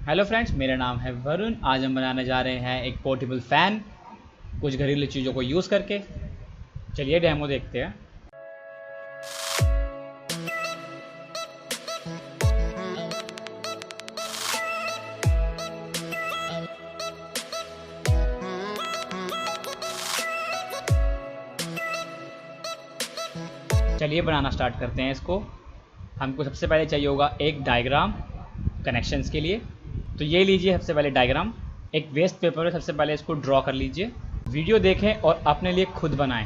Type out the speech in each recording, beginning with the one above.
Hello friends, मेरा नाम है वरुण। आज हम बनाने जा रहे हैं एक पोर्टेबल फ़ैन कुछ घरेलू चीज़ों को यूज़ करके। चलिए डेमो देखते हैं। चलिए बनाना स्टार्ट करते हैं इसको। हमको सबसे पहले चाहिए होगा एक डायग्राम कनेक्शंस के लिए। तो ये लीजिए सबसे पहले डायग्राम। एक वेस्ट पेपर में सबसे पहले इसको ड्रॉ कर लीजिए। वीडियो देखें और अपने लिए खुद बनाएं।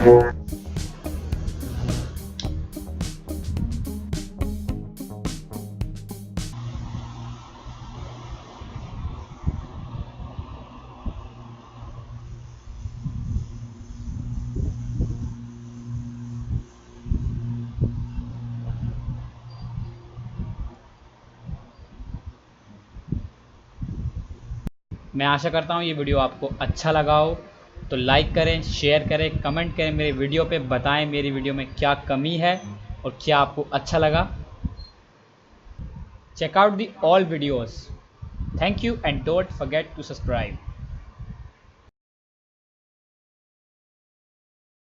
मैं आशा करता हूँ ये वीडियो आपको अच्छा लगा हो, तो लाइक करें, शेयर करें, कमेंट करें मेरे वीडियो पे, बताएं मेरी वीडियो में क्या कमी है और क्या आपको अच्छा लगा। Check out the all videos. Thank you and don't forget to subscribe.